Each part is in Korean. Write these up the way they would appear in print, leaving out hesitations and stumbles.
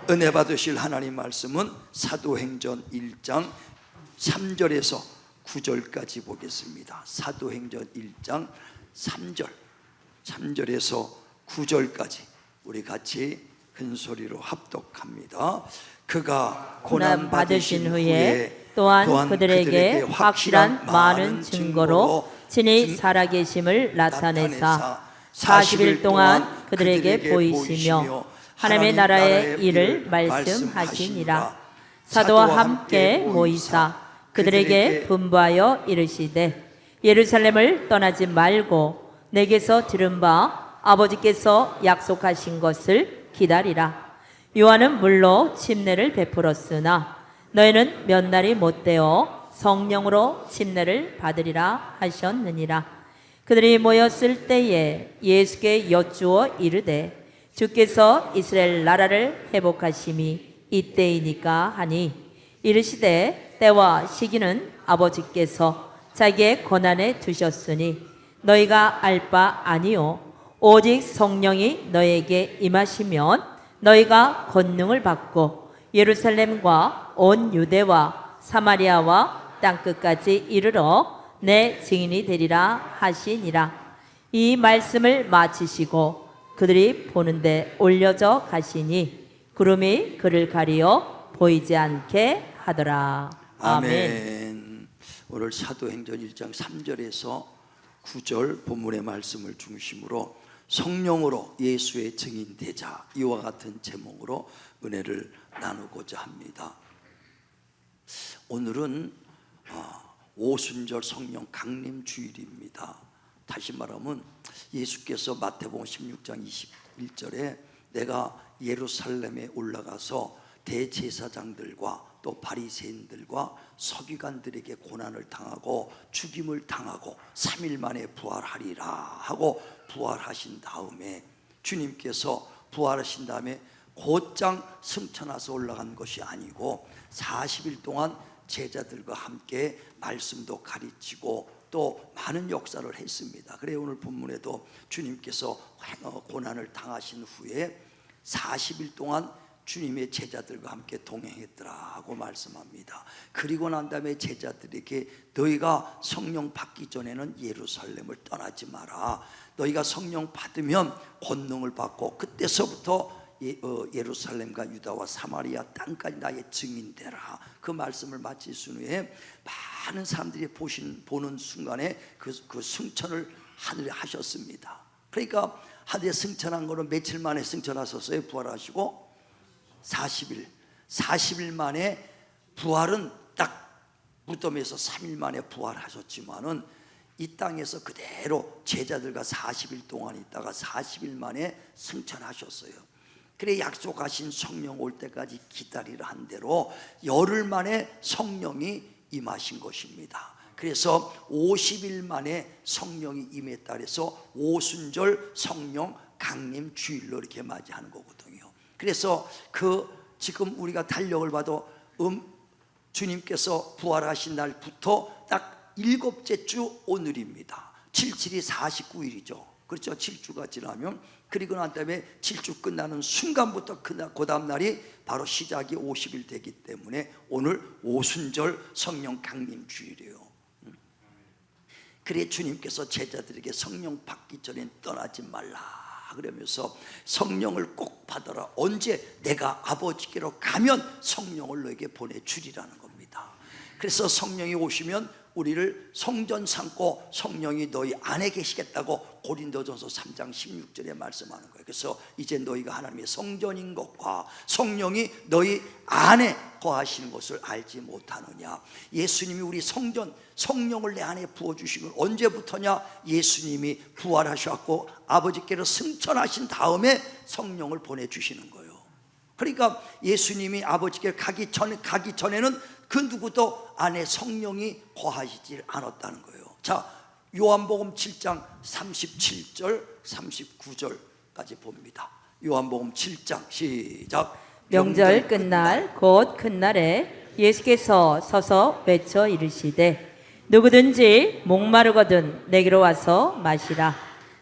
은혜 받으실 하나님 말씀은 사도행전 1장 3절에서 9절까지 보겠습니다. 사도행전 1장 3절에서 9절까지 우리 같이 큰 소리로 합독합니다. 그가 고난 받으신 후에 또한 그들에게 확실한 많은 증거로 친히 살아계심을 나타내사 40일 동안 그들에게 보이시며 하나님의 나라의 일을 말씀하시니라. 사도와 함께 모이사 그들에게 분부하여 이르시되 예루살렘을 떠나지 말고 내게서 들은 바 아버지께서 약속하신 것을 기다리라. 요한은 물로 침례를 베풀었으나 너희는 몇 날이 못되어 성령으로 침례를 받으리라 하셨느니라. 그들이 모였을 때에 예수께 여쭈어 이르되 주께서 이스라엘 나라를 회복하심이 이때이니까 하니 이르시되 때와 시기는 아버지께서 자기의 권한에 두셨으니 너희가 알 바 아니요 오직 성령이 너희에게 임하시면 너희가 권능을 받고 예루살렘과 온 유대와 사마리아와 땅끝까지 이르러 내 증인이 되리라 하시니라. 이 말씀을 마치시고 그들이 보는데 올려져 가시니 구름이 그를 가리어 보이지 않게 하더라. 아멘. 오늘 사도행전 1장 3절에서 9절 본문의 말씀을 중심으로 성령으로 예수의 증인 되자, 이와 같은 제목으로 은혜를 나누고자 합니다. 오늘은 오순절 성령 강림 주일입니다. 다시 말하면 예수께서 마태복음 16장 21절에 내가 예루살렘에 올라가서 대제사장들과 또 바리새인들과 서기관들에게 고난을 당하고 죽임을 당하고 3일 만에 부활하리라 하고 부활하신 다음에 주님께서 부활하신 다음에 곧장 승천하서 올라간 것이 아니고 40일 동안 제자들과 함께 말씀도 가르치고 또 많은 역사를 했습니다. 그래서 오늘 본문에도 주님께서 고난을 당하신 후에 40일 동안 주님의 제자들과 함께 동행했더라 하고 말씀합니다. 그리고 난 다음에 제자들에게 너희가 성령 받기 전에는 예루살렘을 떠나지 마라. 너희가 성령 받으면 권능을 받고 그때서부터 예루살렘과 유다와 사마리아 땅까지 나의 증인되라. 그 말씀을 마치신 후에 많은 사람들이 보는 순간에 그 승천을 하늘에 하셨습니다. 그러니까 하늘에 승천한 거는 며칠 만에 승천하셨어요? 부활하시고 40일 만에 부활은 딱 무덤에서 3일 만에 부활하셨지만은 이 땅에서 그대로 제자들과 40일 동안 있다가 40일 만에 승천하셨어요. 그래 약속하신 성령 올 때까지 기다리라 한 대로 열흘 만에 성령이 임하신 것입니다. 그래서 50일 만에 성령이 임했다 그래서 오순절 성령 강림 주일로 이렇게 맞이하는 거거든요. 그래서 지금 우리가 달력을 봐도 주님께서 부활하신 날부터 딱 7째 주 오늘입니다. 77이 49일이죠. 그렇죠. 7주가 지나면 그리고 난 다음에 7주 끝나는 순간부터 그 다음 날이 바로 시작이 50일 되기 때문에 오늘 오순절 성령 강림 주일이에요. 그래 주님께서 제자들에게 성령 받기 전엔 떠나지 말라 그러면서 성령을 꼭 받아라. 언제? 내가 아버지께로 가면 성령을 너에게 보내주리라는 겁니다. 그래서 성령이 오시면 우리를 성전 삼고 성령이 너희 안에 계시겠다고 고린도전서 3장 16절에 말씀하는 거예요. 그래서 이제 너희가 하나님의 성전인 것과 성령이 너희 안에 거하시는 것을 알지 못하느냐. 예수님이 우리 성령을 내 안에 부어주신 건 언제부터냐? 예수님이 부활하셨고 아버지께로 승천하신 다음에 성령을 보내주시는 거예요. 그러니까 예수님이 아버지께로 가기 전에는 그 누구도 안에 성령이 거하시질 않았다는 거예요. 자, 요한복음 7장 37절 39절까지 봅니다. 요한복음 7장 시작. 명절 끝날 곧 큰날에 예수께서 서서 외쳐 이르시되 누구든지 목마르거든 내게로 와서 마시라.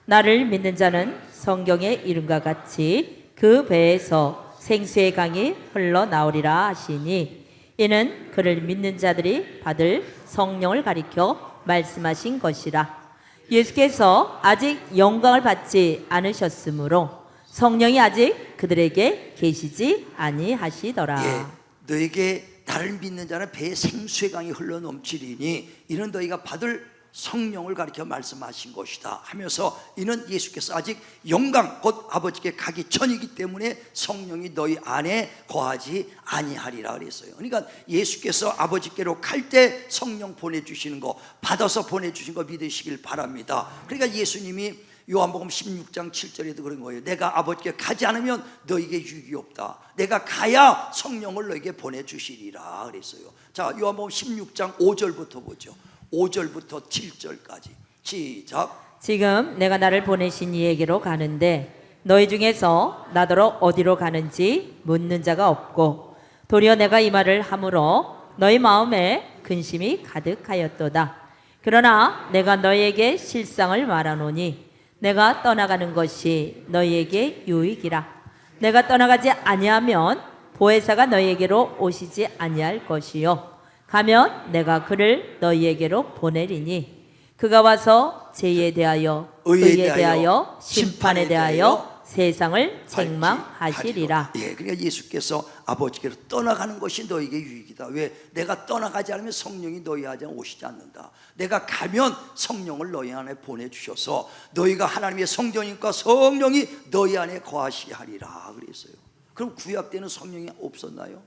나를 믿는 자는 성경의 이름과 같이 그 배에서 생수의 강이 흘러나오리라 하시니 이는 그를 믿는 자들이 받을 성령을 가리켜 말씀하신 것이라. 예수께서 아직 영광을 받지 않으셨으므로 성령이 아직 그들에게 계시지 아니하시더라. 예, 너에게 나를 믿는 자는 배에 생수의 강이 흘러 넘치리니 이는 너희가 받을 성령을 가리켜 말씀하신 것이다 하면서 이는 예수께서 아직 영광 곧 아버지께 가기 전이기 때문에 성령이 너희 안에 거하지 아니하리라 그랬어요. 그러니까 예수께서 아버지께로 갈 때 성령 보내주시는 거, 받아서 보내주신 거 믿으시길 바랍니다. 그러니까 예수님이 요한복음 16장 7절에도 그런 거예요. 내가 아버지께 가지 않으면 너에게 유익이 없다. 내가 가야 성령을 너에게 보내주시리라 그랬어요. 자, 요한복음 16장 5절부터 보죠. 5절부터 7절까지 시작. 지금 내가 나를 보내신 이에게로 가는데 너희 중에서 나더러 어디로 가는지 묻는 자가 없고 도리어 내가 이 말을 함으로 너희 마음에 근심이 가득하였도다. 그러나 내가 너희에게 실상을 말하노니 내가 떠나가는 것이 너희에게 유익이라. 내가 떠나가지 아니하면 보혜사가 너희에게로 오시지 아니할 것이요 가면 내가 그를 너희에게로 보내리니 그가 와서 죄에 대하여 의에 대하여 심판에 대하여 세상을 책망하시리라. 예, 그러니까 예수께서 아버지께로 떠나가는 것이 너에게 유익이다. 왜? 내가 떠나가지 않으면 성령이 너희 안에 오시지 않는다. 내가 가면 성령을 너희 안에 보내주셔서 너희가 하나님의 성전이니까 성령이 너희 안에 거하시게 하리라 그랬어요. 그럼 구약 때는 성령이 없었나요?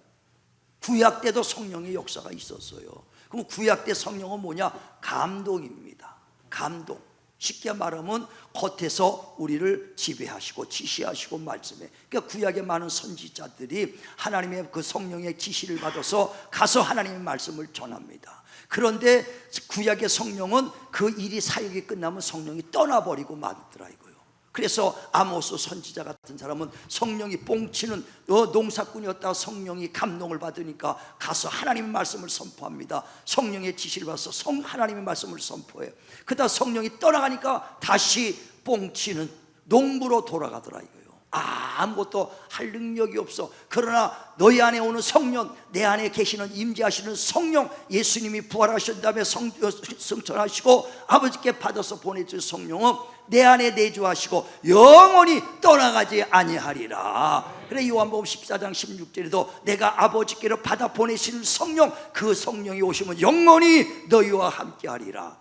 구약 때도 성령의 역사가 있었어요. 그럼 구약 때 성령은 뭐냐? 감동입니다. 감동. 쉽게 말하면 겉에서 우리를 지배하시고 지시하시고 말씀해. 그러니까 구약의 많은 선지자들이 하나님의 그 성령의 지시를 받아서 가서 하나님의 말씀을 전합니다. 그런데 구약의 성령은 그 일이 사역이 끝나면 성령이 떠나버리고 말더라 이거예요. 그래서 아모스 선지자 같은 사람은 성령이 뽕치는 농사꾼이었다가 성령이 감동을 받으니까 가서 하나님의 말씀을 선포합니다. 성령의 지시를 받아서 하나님의 말씀을 선포해요. 그러다 성령이 떠나가니까 다시 뽕치는 농부로 돌아가더라 이거예요. 아무것도 할 능력이 없어. 그러나 너희 안에 오는 성령, 내 안에 계시는 임재하시는 성령, 예수님이 부활하신 다음에 승천하시고 아버지께 받아서 보내줄 성령은 내 안에 내주하시고 영원히 떠나가지 아니하리라. 그래 요한복음 14장 16절에도 내가 아버지께로 받아 보내시는 성령, 그 성령이 오시면 영원히 너희와 함께하리라.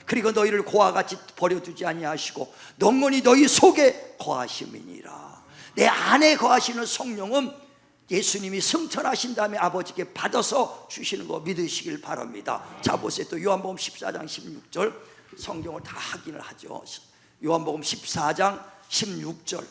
그리고 너희를 고와 같이 버려두지 아니하시고 영원히 너희 속에 거하심이니라. 내 안에 거하시는 성령은 예수님이 승천하신 다음에 아버지께 받아서 주시는 거 믿으시길 바랍니다. 자 보세요. 또 요한복음 14장 16절 성경을 다 확인을 하죠. 요한복음 14장 16절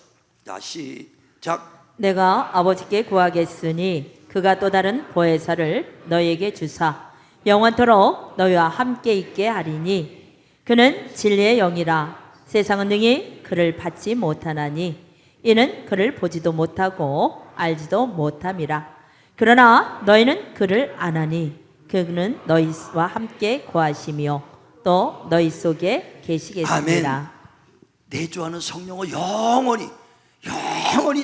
자 시작. 내가 아버지께 구하겠으니 그가 또 다른 보혜사를 너희에게 주사 영원토록 너희와 함께 있게 하리니 그는 진리의 영이라. 세상은 능히 그를 받지 못하나니 이는 그를 보지도 못하고 알지도 못함이라. 그러나 너희는 그를 아나니 그는 너희와 함께 거하시며 또 너희 속에 계시겠습니다. 아멘. 내주하는 성령은 영원히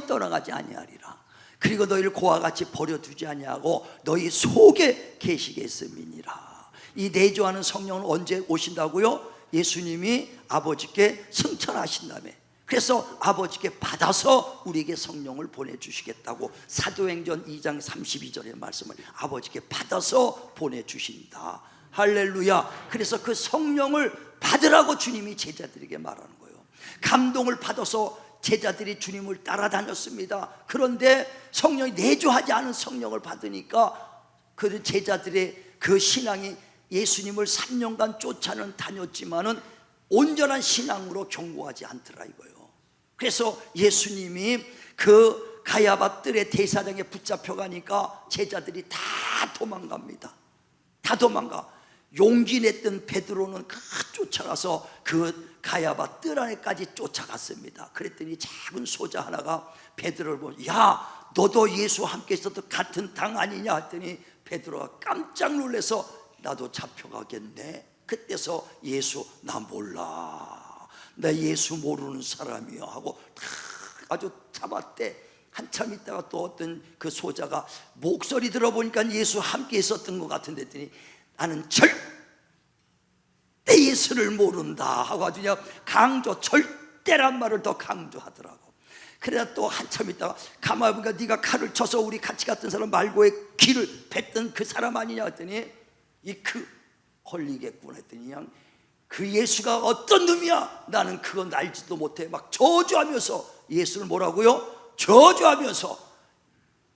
떠나가지 아니하리라. 그리고 너희를 고와 같이 버려두지 아니하고 너희 속에 계시겠음이니라. 이 내주하는 성령은 언제 오신다고요? 예수님이 아버지께 승천하신 다음에, 그래서 아버지께 받아서 우리에게 성령을 보내주시겠다고 사도행전 2장 32절의 말씀을 아버지께 받아서 보내주신다. 할렐루야. 그래서 그 성령을 받으라고 주님이 제자들에게 말하는 거예요. 감동을 받아서 제자들이 주님을 따라다녔습니다. 그런데 성령이 내주하지 않은 성령을 받으니까 그 제자들의 그 신앙이 예수님을 3년간 쫓아는 다녔지만은 온전한 신앙으로 경고하지 않더라 이거예요. 그래서 예수님이 그 가야바 뜰의 대사장에 붙잡혀 가니까 제자들이 다 도망갑니다. 다 도망가. 용기 냈던 베드로는 쫓아가서 그 가야바 뜰 안에까지 쫓아갔습니다. 그랬더니 작은 소자 하나가 베드로를 보고 야 너도 예수와 함께 있어도 같은 당 아니냐 했더니 베드로가 깜짝 놀라서 나도 잡혀가겠네. 그때서 예수 나 몰라, 나 예수 모르는 사람이야 하고 아주 잡았대. 한참 있다가 또 어떤 그 소자가 목소리 들어보니까 예수 함께 있었던 것 같은데 했더니 나는 절대 예수를 모른다 하고 아주 그냥 강조, 절대란 말을 더 강조하더라고. 그래야 또 한참 있다가 가만히 보니까 네가 칼을 쳐서 우리 같이 갔던 사람 말고의 귀를 뱉던 그 사람 아니냐 했더니 이 그 헐리겠구나 했더니 그냥 그 예수가 어떤 놈이야, 나는 그건 알지도 못해. 막 저주하면서 예수를 뭐라고요? 저주하면서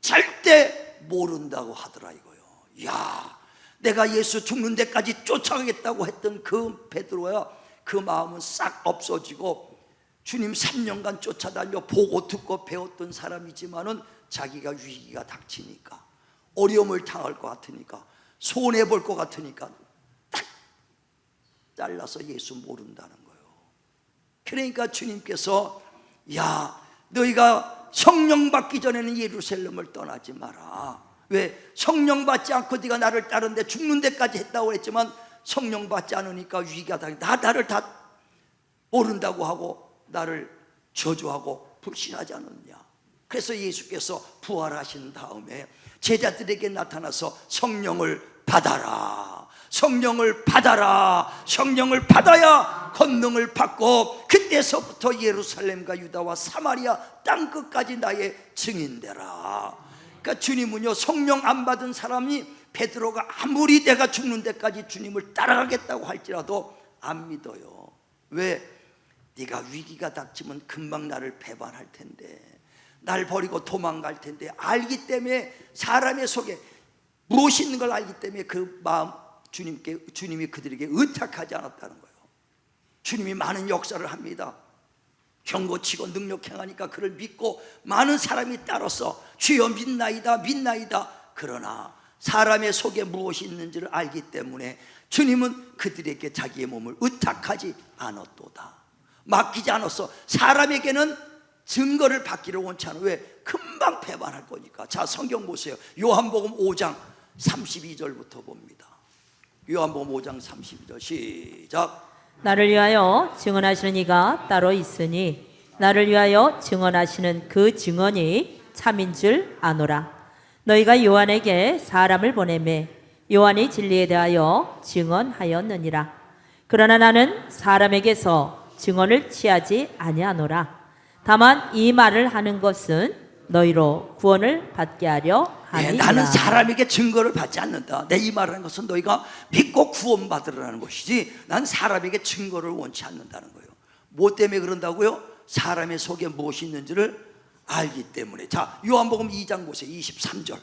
절대 모른다고 하더라 이거요. 야, 내가 예수 죽는 데까지 쫓아가겠다고 했던 그 베드로야, 그 마음은 싹 없어지고 주님 3년간 쫓아다녀 보고 듣고 배웠던 사람이지만은 자기가 위기가 닥치니까, 어려움을 당할 것 같으니까, 손해 볼 것 같으니까 딱 잘라서 예수 모른다는 거예요. 그러니까 주님께서 야, 너희가 성령 받기 전에는 예루살렘을 떠나지 마라. 왜? 성령 받지 않고 네가 나를 따르는데 죽는 데까지 했다고 했지만 성령 받지 않으니까 위기가 당해. 나를 다 모른다고 하고 나를 저주하고 불신하지 않느냐. 그래서 예수께서 부활하신 다음에 제자들에게 나타나서 성령을 받아라, 성령을 받아라, 성령을 받아야 권능을 받고 그때서부터 예루살렘과 유다와 사마리아 땅끝까지 나의 증인되라. 그러니까 주님은요, 성령 안 받은 사람이 베드로가 아무리 내가 죽는 데까지 주님을 따라가겠다고 할지라도 안 믿어요. 왜? 네가 위기가 닥치면 금방 나를 배반할 텐데, 날 버리고 도망갈 텐데 알기 때문에, 사람의 속에 무엇이 있는 걸 알기 때문에 그 마음 주님이 그들에게 의탁하지 않았다는 거예요. 주님이 많은 역사를 합니다. 경고치고 능력 행하니까 그를 믿고 많은 사람이 따라서 주여 믿나이다 믿나이다. 그러나 사람의 속에 무엇이 있는지를 알기 때문에 주님은 그들에게 자기의 몸을 의탁하지 않았도다. 맡기지 않았어. 사람에게는 증거를 받기를 원치 않아. 왜? 금방 배반할 거니까. 자, 성경 보세요. 요한복음 5장 32절부터 봅니다. 요한복음 5장 32절 시작. 나를 위하여 증언하시는 이가 따로 있으니 나를 위하여 증언하시는 그 증언이 참인 줄 아노라. 너희가 요한에게 사람을 보내매 요한이 진리에 대하여 증언하였느니라. 그러나 나는 사람에게서 증언을 취하지 아니하노라. 다만 이 말을 하는 것은 너희로 구원을 받게 하려 함이니라. 나는 사람에게 증거를 받지 않는다. 내 이 말하는 것은 너희가 믿고 구원받으라는 것이지 난 사람에게 증거를 원치 않는다는 거예요. 뭐 때문에 그런다고요? 사람의 속에 무엇이 있는지를 알기 때문에. 자, 요한복음 2장 보세요. 23절.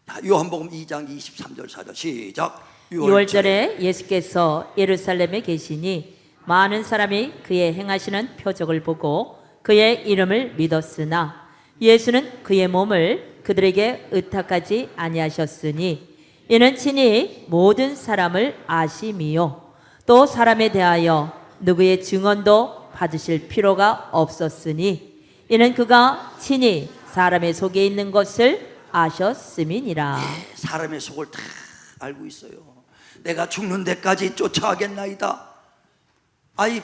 자, 요한복음 2장 23절 4절 시작. 6월절에 예수께서 예루살렘에 계시니 많은 사람이 그의 행하시는 표적을 보고 그의 이름을 믿었으나 예수는 그의 몸을 그들에게 의탁하지 아니하셨으니 이는 친히 모든 사람을 아심이요 또 사람에 대하여 누구의 증언도 받으실 필요가 없었으니 이는 그가 친히 사람의 속에 있는 것을 아셨음이니라. 사람의 속을 다 알고 있어요. 내가 죽는 데까지 쫓아가겠나이다. 아이,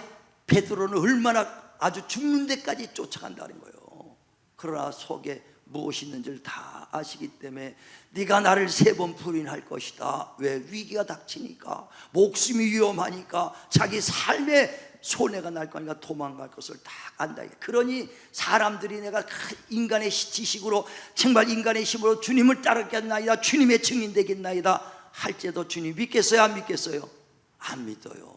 베드로는 얼마나 아주 죽는 데까지 쫓아간다는 거예요. 그러나 속에 무엇이 있는지를 다 아시기 때문에 네가 나를 3번 부인할 것이다. 왜? 위기가 닥치니까, 목숨이 위험하니까, 자기 삶에 손해가 날 거니까 도망갈 것을 다 안다. 그러니 사람들이 내가 인간의 지식으로, 정말 인간의 힘으로 주님을 따르겠나이다, 주님의 증인 되겠나이다 할지도 주님 믿겠어요? 안 믿겠어요? 안 믿어요.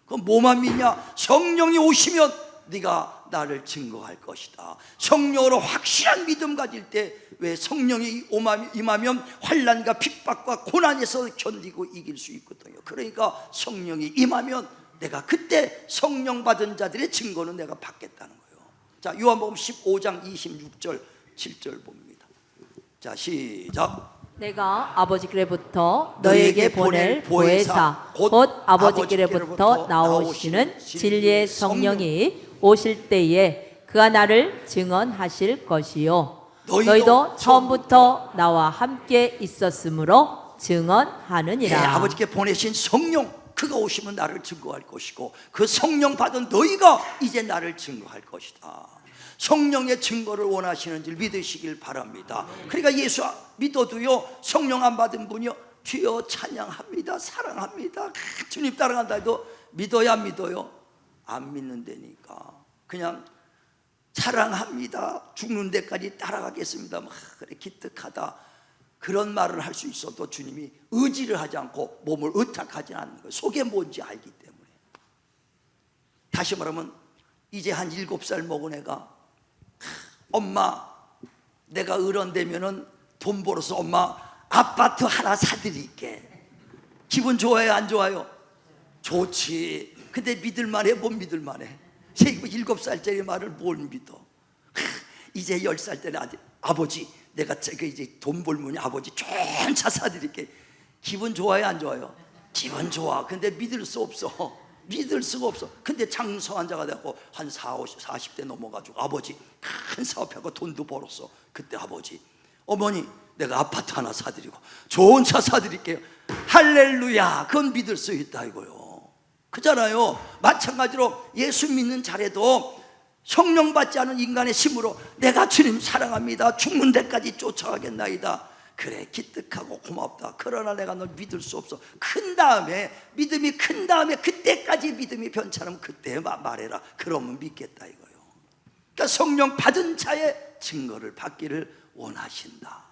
그럼 뭐만 믿냐? 성령이 오시면 네가 나를 증거할 것이다. 성령으로 확실한 믿음 가질 때, 왜? 성령이 임하면 환난과 핍박과 고난에서 견디고 이길 수 있거든요. 그러니까 성령이 임하면 내가 그때 성령 받은 자들의 증거는 내가 받겠다는 거예요. 자, 요한복음 15장 26절 7절 봅니다. 자, 시작. 내가 아버지께로부터 너희에게 보낼 보혜사 곧 아버지께로부터 나오시는 진리의 성령이 오실 때에 그가 나를 증언하실 것이요 너희도 처음부터 나와 함께 있었으므로 증언하느니라. 아버지께 보내신 성령, 그가 오시면 나를 증거할 것이고 그 성령 받은 너희가 이제 나를 증거할 것이다. 성령의 증거를 원하시는지 믿으시길 바랍니다. 그러니까 예수 믿어도요, 성령 안 받은 분이요, 주여 찬양합니다, 사랑합니다, 주님 따라간다 해도 믿어야 안 믿어요? 안 믿는다니까. 그냥 사랑합니다, 죽는 데까지 따라가겠습니다, 막 그래 기특하다, 그런 말을 할 수 있어도 주님이 의지를 하지 않고 몸을 의탁하지 않는 거예요. 속에 뭔지 알기 때문에. 다시 말하면 이제 한 7살 먹은 애가 엄마, 내가 어른 되면은 돈 벌어서 엄마 아파트 하나 사드릴게. 기분 좋아요, 안 좋아요? 좋지. 근데 믿을만해, 못 믿을만해? 7살짜리 말을 뭘 믿어? 이제 10살 때는 아버지, 내가 이제 돈 벌면 아버지 좋은 차 사드릴게. 기분 좋아요, 안 좋아요? 기분 좋아. 근데 믿을 수 없어. 믿을 수가 없어. 근데 장성한 자가 되고 한 40대 넘어가지고 아버지 큰 사업하고 돈도 벌었어. 그때 아버지, 어머니 내가 아파트 하나 사드리고 좋은 차 사드릴게요. 할렐루야. 그건 믿을 수 있다 이거요. 그잖아요. 마찬가지로 예수 믿는 자래도 성령 받지 않은 인간의 힘으로 내가 주님 사랑합니다, 죽는 데까지 쫓아가겠나이다, 그래 기특하고 고맙다. 그러나 내가 널 믿을 수 없어. 큰 다음에, 믿음이 큰 다음에, 그때까지 믿음이 변찮으면 그때 말해라. 그러면 믿겠다 이거요. 그러니까 성령 받은 자의 증거를 받기를 원하신다.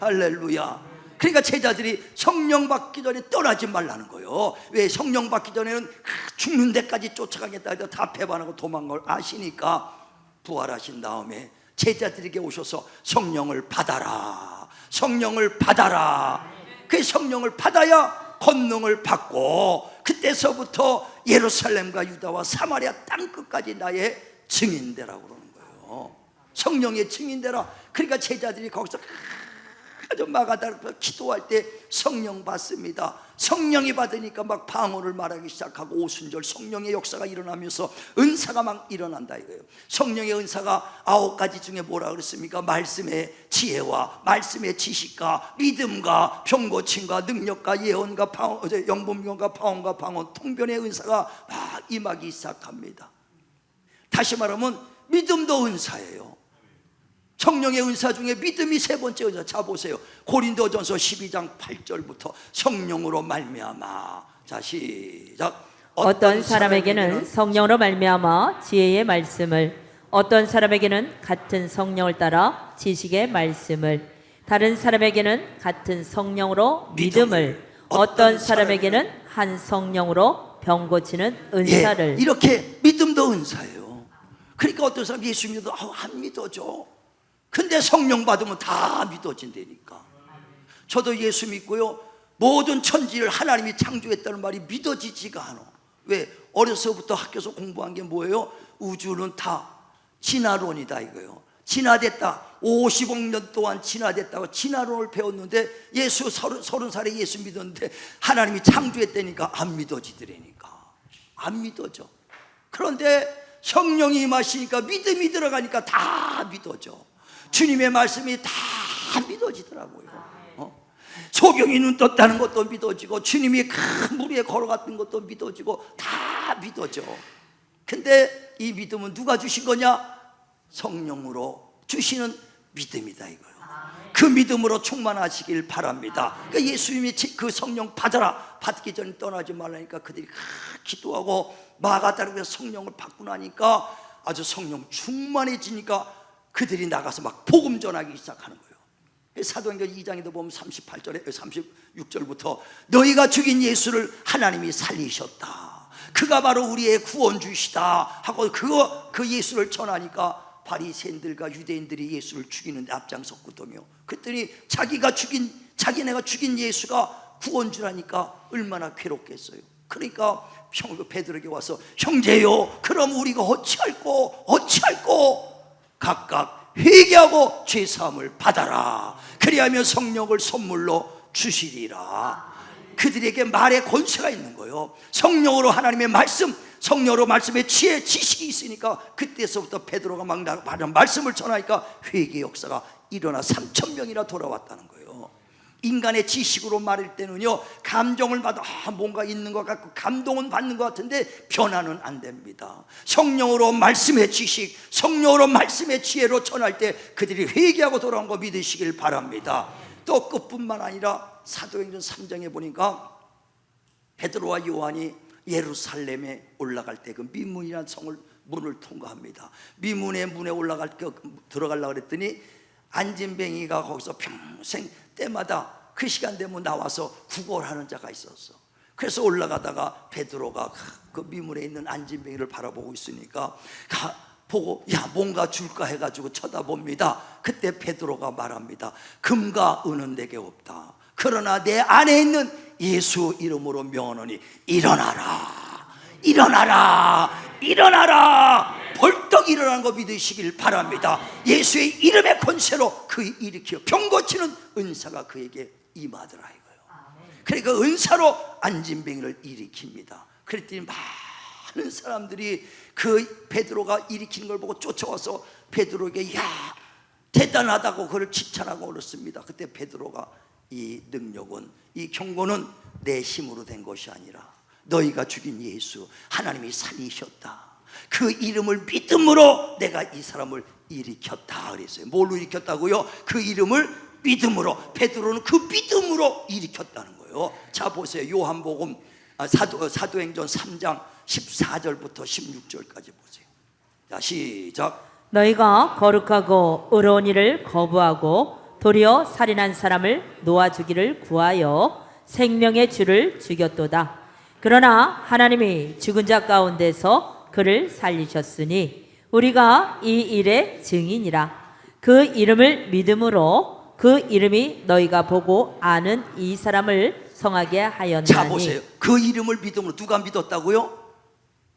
할렐루야. 그러니까 제자들이 성령 받기 전에 떠나지 말라는 거예요. 왜? 성령 받기 전에는 죽는 데까지 쫓아가겠다 해도 다 배반하고 도망간 걸 아시니까 부활하신 다음에 제자들에게 오셔서 성령을 받아라, 성령을 받아라. 그 성령을 받아야 권능을 받고 그때서부터 예루살렘과 유다와 사마리아 땅끝까지 나의 증인되라고 그러는 거예요. 성령의 증인되라. 그러니까 제자들이 거기서 아주 마가다락에서 기도할 때 성령 받습니다. 성령이 받으니까 막 방언을 말하기 시작하고 오순절 성령의 역사가 일어나면서 은사가 막 일어난다 이거예요. 성령의 은사가 9가지 중에 뭐라 그랬습니까? 말씀의 지혜와 말씀의 지식과 믿음과 병고침과 능력과 예언과 영분별과 방언과 방언, 통변의 은사가 막 임하기 시작합니다. 다시 말하면 믿음도 은사예요. 성령의 은사 중에 믿음이 3번째 은사. 자 보세요. 고린도전서 12장 8절부터 성령으로 말미암아. 자 시작. 어떤 사람에게는 성령으로 말미암아 지혜의 말씀을, 어떤 사람에게는 같은 성령을 따라 지식의 말씀을, 다른 사람에게는 같은 성령으로 믿음을, 어떤 사람에게는 한 성령으로 병 고치는 은사를. 예, 이렇게 믿음도 은사예요. 그러니까 어떤 사람 예수 믿어도 안 믿어져. 근데 성령 받으면 다 믿어진다니까. 저도 예수 믿고요, 모든 천지를 하나님이 창조했다는 말이 믿어지지가 않아. 왜? 어려서부터 학교에서 공부한 게 뭐예요? 우주는 다 진화론이다 이거예요. 진화됐다. 50억 년 동안 진화됐다고 진화론을 배웠는데 예수 30살에 예수 믿었는데 하나님이 창조했다니까 안 믿어지더라니까. 안 믿어져. 그런데 성령이 임하시니까 믿음이 들어가니까 다 믿어져. 주님의 말씀이 다 믿어지더라고요. 소경이 눈 떴다는 것도 믿어지고 주님이 큰 물 위에 걸어갔던 것도 믿어지고 다 믿어져. 근데 이 믿음은 누가 주신 거냐? 성령으로 주시는 믿음이다 이거예요. 그 믿음으로 충만하시길 바랍니다. 그러니까 예수님이 그 성령 받아라, 받기 전에 떠나지 말라니까 그들이 기도하고 마가다락에서 성령을 받고 나니까 아주 성령 충만해지니까 그들이 나가서 막 복음 전하기 시작하는 거예요. 사도행전 2장에도 보면 38절에 36절부터 너희가 죽인 예수를 하나님이 살리셨다, 그가 바로 우리의 구원주시다 하고 그 예수를 전하니까 바리새인들과 유대인들이 예수를 죽이는 데 앞장섰거든요. 그랬더니 자기네가 죽인 예수가 구원주라니까 얼마나 괴롭겠어요. 그러니까 베드로에게 와서 형제요, 그럼 우리가 어찌할꼬 각각 회개하고 죄사함을 받아라. 그리하면 성령을 선물로 주시리라. 그들에게 말의 권세가 있는 거예요. 성령으로 하나님의 말씀, 성령으로 말씀의 지혜, 지식이 있으니까 그때서부터 베드로가 막 말씀을 전하니까 회개 역사가 일어나 3,000명이나 돌아왔다는 거예요. 인간의 지식으로 말할 때는요, 감정을 받아 뭔가 있는 것 같고 감동은 받는 것 같은데 변화는 안 됩니다. 성령으로 말씀의 지식, 성령으로 말씀의 지혜로 전할 때 그들이 회개하고 돌아온 거 믿으시길 바랍니다. 또 그뿐만 아니라 사도행전 3장에 보니까 베드로와 요한이 예루살렘에 올라갈 때 그 미문이라는 성을 문을 통과합니다. 미문의 문에 들어가려고 그랬더니 안진뱅이가 거기서 평생 때마다 그 시간 되면 나와서 구걸하는 자가 있었어. 그래서 올라가다가 베드로가 그 미문에 있는 안진뱅이를 바라보고 있으니까 보고 야 뭔가 줄까 해가지고 쳐다봅니다. 그때 베드로가 말합니다. 금과 은은 내게 없다. 그러나 내 안에 있는 예수 이름으로 명하노니 일어나라, 일어나라, 일어나라. 벌떡 일어나는 거 믿으시길 바랍니다. 예수의 이름의 권세로 그 일으켜 병 고치는 은사가 그에게 임하더라 이거예요. 그러니까 그 은사로 안진뱅이를 일으킵니다. 그랬더니 많은 사람들이 그 베드로가 일으키는 걸 보고 쫓아와서 베드로에게 야 대단하다고 그를 칭찬하고 그랬습니다. 그때 베드로가 이 능력은, 이 경고는 내 힘으로 된 것이 아니라 너희가 죽인 예수 하나님이 살리셨다. 그 이름을 믿음으로 내가 이 사람을 일으켰다 그랬어요. 뭘로 일으켰다고요? 그 이름을 믿음으로. 베드로는 그 믿음으로 일으켰다는 거예요. 자 보세요. 요한복음 사도행전 3장 14절부터 16절까지 보세요. 자 시작. 너희가 거룩하고 의로운 일을 거부하고 도리어 살인한 사람을 놓아주기를 구하여 생명의 주를 죽였도다. 그러나 하나님이 죽은 자 가운데서 그를 살리셨으니 우리가 이 일의 증인이라. 그 이름을 믿음으로 그 이름이 너희가 보고 아는 이 사람을 성하게 하였나니. 자 보세요. 그 이름을 믿음으로 누가 믿었다고요?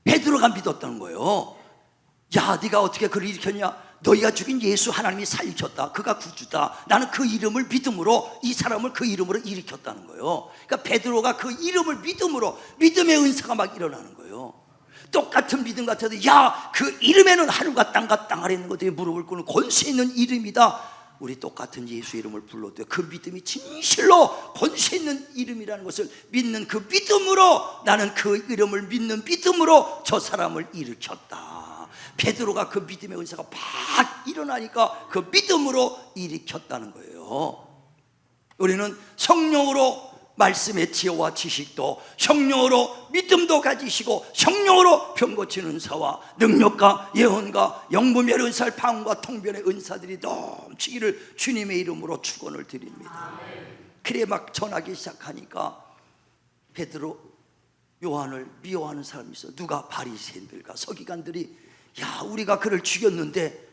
베드로가 믿었다는 거예요. 야 네가 어떻게 그를 일으켰냐? 너희가 죽인 예수 하나님이 살리셨다. 그가 구주다. 나는 그 이름을 믿음으로 이 사람을 그 이름으로 일으켰다는 거예요. 그러니까 베드로가 그 이름을 믿음으로, 믿음의 은사가 막 일어나는 거예요. 똑같은 믿음 같아도 야 그 이름에는 하늘과 땅과 땅 아래 있는 것들이 무릎을 꿇는 권세 있는 이름이다. 우리 똑같은 예수 이름을 불러도 그 믿음이 진실로 권세 있는 이름이라는 것을 믿는 그 믿음으로, 나는 그 이름을 믿는 믿음으로 저 사람을 일으켰다. 베드로가 그 믿음의 은사가 막 일어나니까 그 믿음으로 일으켰다는 거예요. 우리는 성령으로 말씀의 지혜와 지식도, 성령으로 믿음도 가지시고 성령으로 병 고치는 은사와 능력과 예언과 영분별의 은사를 방언과 통변의 은사들이 넘치기를 주님의 이름으로 축원을 드립니다. 그래 막 전하기 시작하니까 베드로, 요한을 미워하는 사람이 있어. 누가? 바리새인들과 서기관들이 야 우리가 그를 죽였는데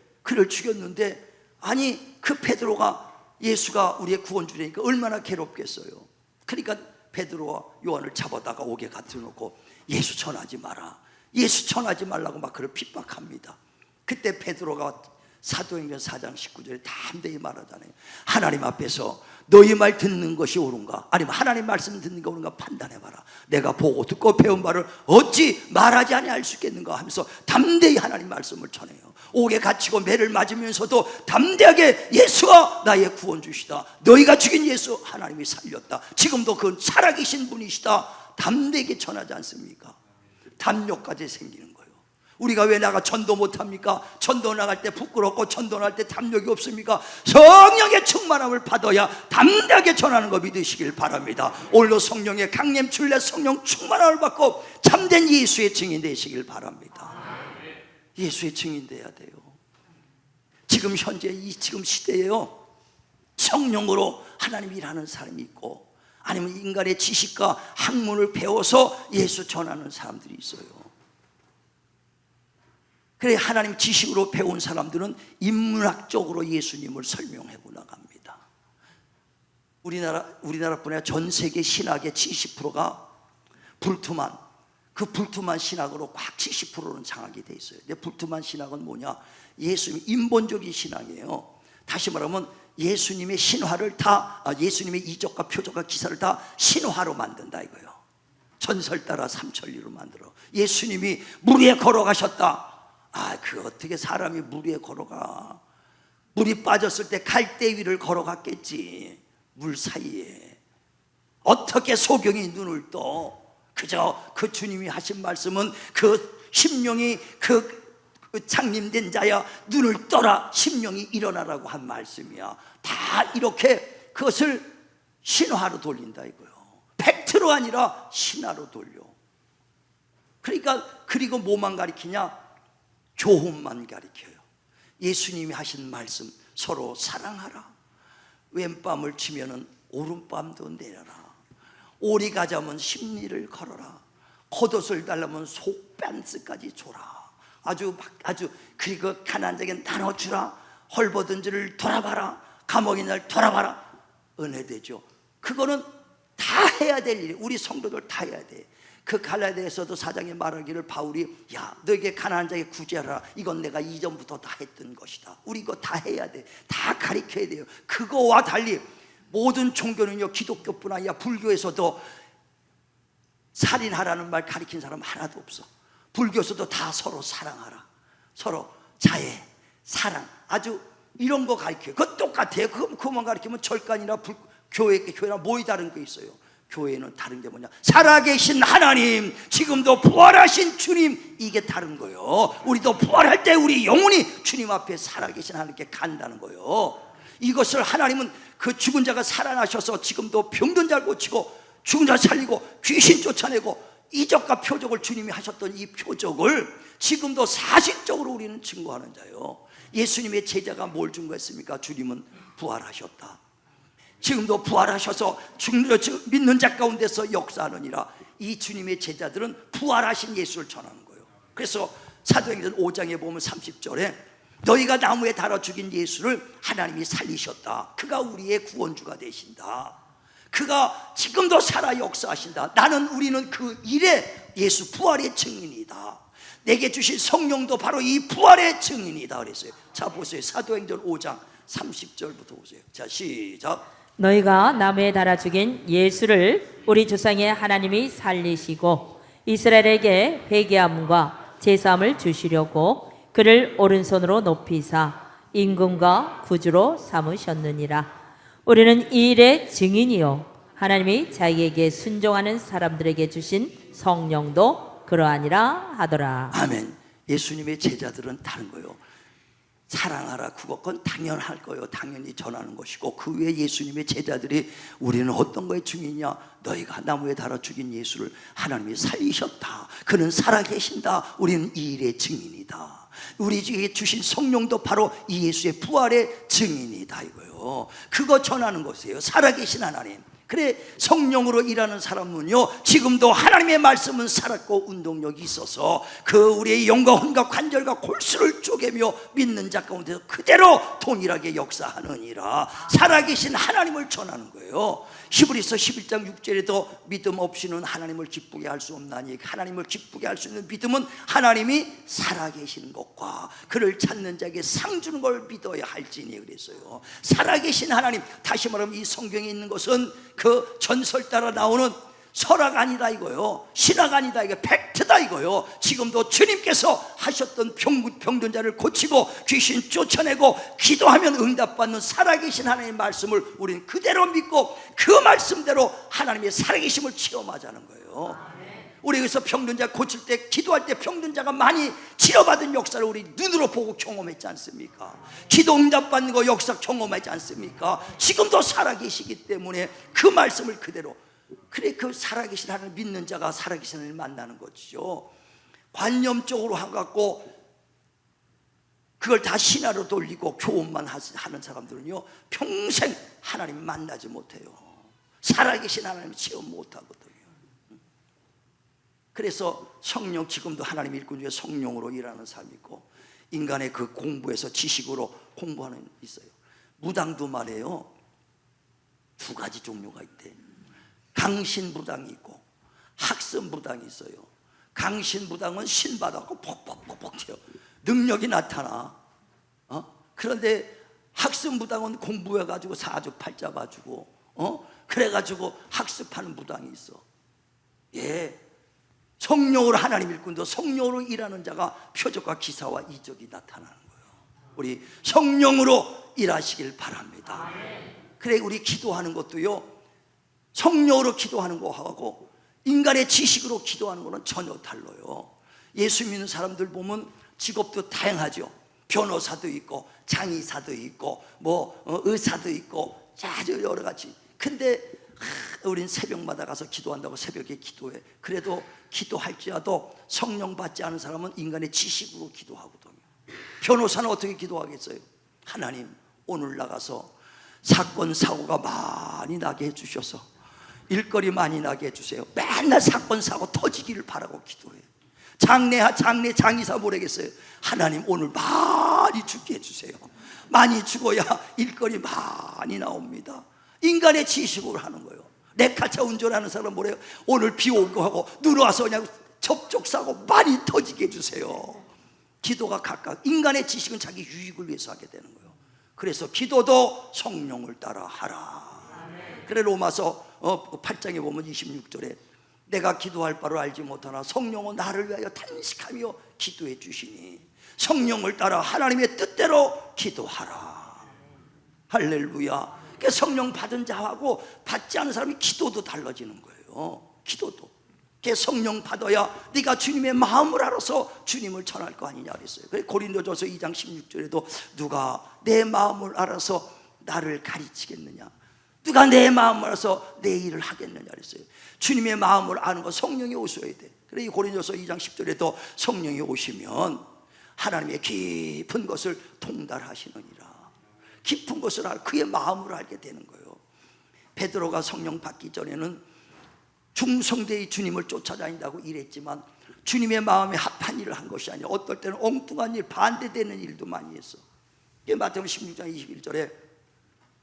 아니 그 베드로가 예수가 우리의 구원주라니까 얼마나 괴롭겠어요. 그러니까 베드로와 요한을 잡아다가 옥에 갇혀 놓고 예수 전하지 마라, 예수 전하지 말라고 막 그를 핍박합니다. 그때 베드로가 사도행전 4장 19절에 담대히 말하잖아요. 하나님 앞에서 너희 말 듣는 것이 옳은가, 아니면 하나님 말씀 듣는 게 옳은가 판단해봐라. 내가 보고 듣고 배운 바를 어찌 말하지 아니할 수 있겠는가 하면서 담대히 하나님 말씀을 전해요. 옥에 갇히고 매를 맞으면서도 담대하게 예수가 나의 구원주시다, 너희가 죽인 예수 하나님이 살렸다, 지금도 그 살아계신 분이시다, 담대하게 전하지 않습니까? 담력까지 생기는 거예요. 우리가 왜 나가 전도 못합니까? 전도 나갈 때 부끄럽고 전도 나갈 때 담력이 없습니까? 성령의 충만함을 받아야 담대하게 전하는 거 믿으시길 바랍니다. 오늘도 성령의 강림 출래 성령 충만함을 받고 참된 예수의 증인 되시길 바랍니다. 예수의 증인 돼야 돼요. 지금 현재 지금 시대에요, 성령으로 하나님 일하는 사람이 있고 아니면 인간의 지식과 학문을 배워서 예수 전하는 사람들이 있어요. 그래 하나님 지식으로 배운 사람들은 인문학적으로 예수님을 설명하고 나갑니다. 우리나라뿐 아니라 전 세계 신학의 70%가 불투만, 그 불투만 신학으로 꽉 70%는 장악이 돼 있어요. 근데 불투만 신학은 뭐냐? 예수님 인본적인 신앙이에요. 다시 말하면 예수님의 신화를 다, 예수님의 이적과 표적과 기사를 다 신화로 만든다 이거예요. 전설 따라 삼천리로 만들어. 예수님이 물 위에 걸어가셨다. 그 어떻게 사람이 물 위에 걸어가? 물이 빠졌을 때 갈대 위를 걸어갔겠지. 물 사이에 어떻게 소경이 눈을 떠? 그저 그 주님이 하신 말씀은 그 심령이 그 창림된 자야 눈을 떠라, 심령이 일어나라고 한 말씀이야. 다 이렇게 그것을 신화로 돌린다 이거요. 팩트로 아니라 신화로 돌려. 그러니까 그리고 뭐만 가리키냐? 교훈만 가리켜요. 예수님이 하신 말씀, 서로 사랑하라. 왼밤을 치면은 오른밤도 내려라. 오리 가자면 심리를 걸어라. 겉옷을 달라면 속반스까지 줘라. 아주 그리고 가난한 자에게 나눠주라. 헐벗은 자를 돌아봐라. 감옥인 자를 돌아봐라. 은혜되죠. 그거는 다 해야 될 일이, 우리 성도들 다 해야 돼. 그 갈라디아서도 4장에 말하기를 바울이, 야 너에게 가난한 자에게 구제하라. 이건 내가 이전부터 다 했던 것이다. 우리 이거 다 해야 돼. 다 가르쳐야 돼요. 그거와 달리 모든 종교는요, 기독교뿐 아니라 불교에서도 살인하라는 말 가르친 사람 하나도 없어. 불교에서도 다 서로 사랑하라. 서로 자애, 사랑, 아주 이런 거 가르쳐요. 그거 똑같아요. 그것만 가르치면 절간이나 교회나 뭐이 다른 거 있어요. 교회는 다른 게 뭐냐? 살아계신 하나님, 지금도 부활하신 주님, 이게 다른 거예요. 우리도 부활할 때 우리 영혼이 주님 앞에 살아계신 하나님께 간다는 거예요. 이것을 하나님은 그 죽은 자가 살아나셔서 지금도 병든 자를 고치고 죽은 자를 살리고 귀신 쫓아내고 이적과 표적을 주님이 하셨던 이 표적을 지금도 사실적으로 우리는 증거하는 자예요. 예수님의 제자가 뭘 증거했습니까? 주님은 부활하셨다. 지금도 부활하셔서 믿는 자 가운데서 역사하느니라. 이 주님의 제자들은 부활하신 예수를 전하는 거예요. 그래서 사도행전 5장에 보면 30절에 너희가 나무에 달아 죽인 예수를 하나님이 살리셨다. 그가 우리의 구원주가 되신다. 그가 지금도 살아 역사하신다. 우리는 그 일에 예수 부활의 증인이다. 내게 주신 성령도 바로 이 부활의 증인이다 그랬어요. 자 보세요. 사도행전 5장 30절부터 보세요. 자 시작. 너희가 나무에 달아 죽인 예수를 우리 조상의 하나님이 살리시고 이스라엘에게 회개함과 제사함을 주시려고 그를 오른손으로 높이사 임금과 구주로 삼으셨느니라. 우리는 이 일의 증인이요 하나님이 자기에게 순종하는 사람들에게 주신 성령도 그러하니라 하더라. 아멘. 예수님의 제자들은 다른 거예요. 사랑하라, 그건 당연할 거예요. 당연히 전하는 것이고, 그 외에 예수님의 제자들이 우리는 어떤 거에 증인이냐? 너희가 나무에 달아 죽인 예수를 하나님이 살리셨다. 그는 살아계신다. 우리는 이 일의 증인이다. 우리에게 주신 성령도 바로 이 예수의 부활의 증인이다 이거요. 그거 전하는 것이에요. 살아계신 하나님. 그래, 성령으로 일하는 사람은요, 지금도 하나님의 말씀은 살았고 운동력이 있어서 그 우리의 영과 혼과 관절과 골수를 쪼개며 믿는 자 가운데서 그대로 동일하게 역사하느니라. 살아계신 하나님을 전하는 거예요. 히브리서 11장 6절에도 믿음 없이는 하나님을 기쁘게 할 수 없나니, 하나님을 기쁘게 할 수 있는 믿음은 하나님이 살아계신 것과 그를 찾는 자에게 상 주는 걸 믿어야 할지니 그랬어요. 살아계신 하나님, 다시 말하면 이 성경에 있는 것은 그 전설 따라 나오는 설학 아니다 이거요, 신학 아니다, 이게 팩트다 이거요. 지금도 주님께서 하셨던 병든 자를 고치고 귀신 쫓아내고 기도하면 응답받는 살아계신 하나님의 말씀을 우리는 그대로 믿고 그 말씀대로 하나님의 살아계심을 체험하자는 거예요. 우리 여기서 병든 자 고칠 때, 기도할 때 병든 자가 많이 치료받은 역사를 우리 눈으로 보고 경험했지 않습니까? 기도 응답받는 거 역사 경험하지 않습니까? 지금도 살아계시기 때문에 그 말씀을 그대로, 그래, 그 살아계신 하나님 믿는 자가 살아계신 하나님을 만나는 것이죠. 관념적으로 해갖고 그걸 다 신화로 돌리고 교훈만 하는 사람들은요, 평생 하나님 만나지 못해요. 살아계신 하나님 체험 못하거든요. 그래서 성령, 지금도 하나님 일꾼 중에 성령으로 일하는 사람이 있고, 인간의 그 공부에서 지식으로 공부하는 있어요. 무당도 말해요, 두 가지 종류가 있대. 강신무당이 있고 학습무당이 있어요. 강신무당은 신받았고 퍽퍽퍽퍽 튀어 능력이 나타나. 그런데 학습무당은 공부해가지고 사주팔자 봐주고 그래가지고 학습하는 무당이 있어. 예, 성령으로 하나님 일꾼도 성령으로 일하는 자가 표적과 기사와 이적이 나타나는 거예요. 우리 성령으로 일하시길 바랍니다. 그래 우리 기도하는 것도요, 성령으로 기도하는 거하고 인간의 지식으로 기도하는 거는 전혀 달라요. 예수 믿는 사람들 보면 직업도 다양하죠. 변호사도 있고 장의사도 있고 의사도 있고 아주 여러 가지. 근데 우린 새벽마다 가서 기도한다고 새벽에 기도해. 그래도 기도할지라도 성령 받지 않은 사람은 인간의 지식으로 기도하거든요. 변호사는 어떻게 기도하겠어요? 하나님, 오늘 나가서 사건 사고가 많이 나게 해주셔서 일거리 많이 나게 해주세요. 맨날 사건 사고 터지기를 바라고 기도해요. 장의사 모르겠어요. 하나님, 오늘 많이 죽게 해주세요. 많이 죽어야 일거리 많이 나옵니다. 인간의 지식으로 하는 거예요. 레카차 운전하는 사람 뭐래요? 오늘 비 오고 하고 눈 와서 그냥 접촉사고 많이 터지게 해주세요. 기도가 각각, 인간의 지식은 자기 유익을 위해서 하게 되는 거예요. 그래서 기도도 성령을 따라 하라. 그래 로마서 8장에 보면 26절에 내가 기도할 바를 알지 못하나 성령은 나를 위하여 탄식하며 기도해 주시니 성령을 따라 하나님의 뜻대로 기도하라. 할렐루야. 그러니까 성령 받은 자하고 받지 않은 사람이 기도도 달라지는 거예요. 기도도. 성령 받아야 네가 주님의 마음을 알아서 주님을 전할 거 아니냐 그랬어요. 그래서 고린도전서 2장 16절에도 누가 내 마음을 알아서 나를 가르치겠느냐, 누가 내 마음을 알아서 내 일을 하겠느냐 그랬어요. 주님의 마음을 아는 거 성령이 오셔야 돼. 그래서 이 고린도서 2장 10절에도 성령이 오시면 하나님의 깊은 것을 통달하시느니라. 깊은 것을 그의 마음을 알게 되는 거예요. 베드로가 성령 받기 전에는 중성대의 주님을 쫓아다닌다고 일했지만 주님의 마음에 합한 일을 한 것이 아니라 어떨 때는 엉뚱한 일, 반대되는 일도 많이 했어. 마태복음 16장 21절에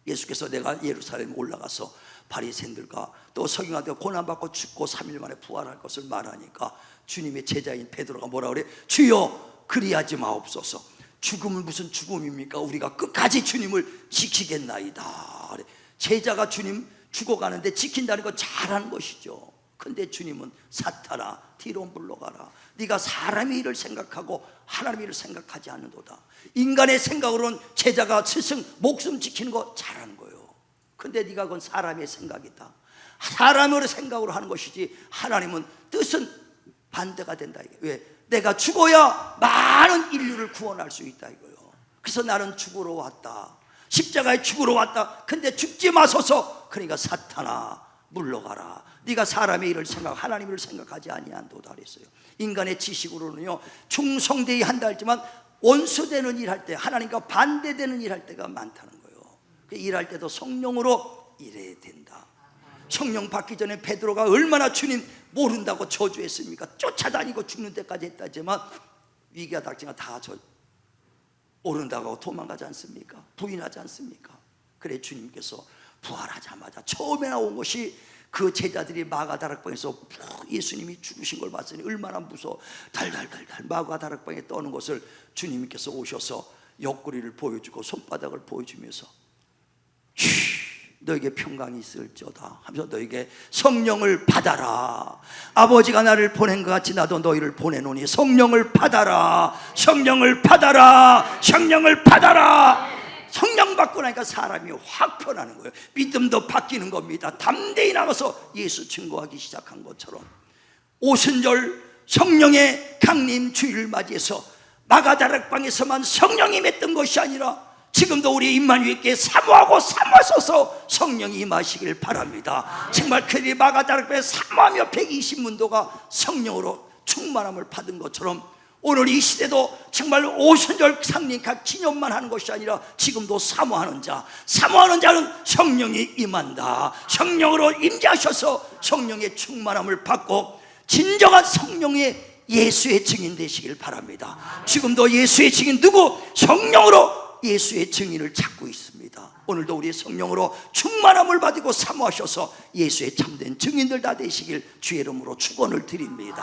예수께서 내가 예루살렘에 올라가서 바리새인들과 또 서기관들 고난받고 죽고 3일 만에 부활할 것을 말하니까 주님의 제자인 베드로가 뭐라 그래? 주여 그리하지 마옵소서. 죽음은 무슨 죽음입니까? 우리가 끝까지 주님을 지키겠나이다. 제자가 주님 죽어가는데 지킨다는 건 잘하는 것이죠. 근데 주님은 사탄아 뒤로 물러가라. 네가 사람의 일을 생각하고 하나님의 일을 생각하지 않는도다. 인간의 생각으로는 제자가 스승 목숨 지키는 거 잘하는 거예요. 근데 네가 그건 사람의 생각이다. 사람의 생각으로 하는 것이지 하나님은 뜻은 반대가 된다. 왜? 내가 죽어야 많은 인류를 구원할 수 있다 이거예요. 그래서 나는 죽으러 왔다. 십자가에 죽으러 왔다. 근데 죽지 마소서. 그러니까 사탄아 물러가라. 네가 사람의 일을 생각 하나님의 일을 생각하지 아니한도다 그랬어요. 인간의 지식으로는요 충성되이 한다 했지만 원수되는 일 할 때, 하나님과 반대되는 일 할 때가 많다는 거예요. 일할 때도 성령으로 일해야 된다. 성령 받기 전에 베드로가 얼마나 주님 모른다고 저주했습니까? 쫓아다니고 죽는 데까지 했다지만 위기가 닥치면 다 모른다고 도망가지 않습니까? 부인하지 않습니까? 그래 주님께서 부활하자마자 처음에 나온 것이 그 제자들이 마가다락방에서 예수님이 죽으신 걸 봤으니 얼마나 무서워. 달달달달 마가다락방에 떠는 것을 주님께서 오셔서 옆구리를 보여주고 손바닥을 보여주면서 너에게 평강이 있을지어다 하면서 너에게 성령을 받아라. 아버지가 나를 보낸 것 같이 나도 너희를 보내노니 성령을 받아라. 성령을 받아라. 성령을 받아라. 성령 받고 나니까 사람이 확 변하는 거예요. 믿음도 바뀌는 겁니다. 담대히 나가서 예수 증거하기 시작한 것처럼 오순절 성령의 강림 주일을 맞이해서 마가다락방에서만 성령이 맺던 것이 아니라 지금도 우리 임마누엘께 사모하고 사모하셔서 성령이 임하시길 바랍니다. 정말 그리 마가다락방에 사모하며 120문도가 성령으로 충만함을 받은 것처럼 오늘 이 시대도 정말 오순절 상림각 기념만 하는 것이 아니라 지금도 사모하는 자는 성령이 임한다. 성령으로 임재하셔서 성령의 충만함을 받고 진정한 성령의 예수의 증인 되시길 바랍니다. 지금도 예수의 증인 누구? 성령으로 예수의 증인을 찾고 있습니다. 오늘도 우리 성령으로 충만함을 받고 사모하셔서 예수의 참된 증인들 다 되시길 주의 이름으로 축원을 드립니다.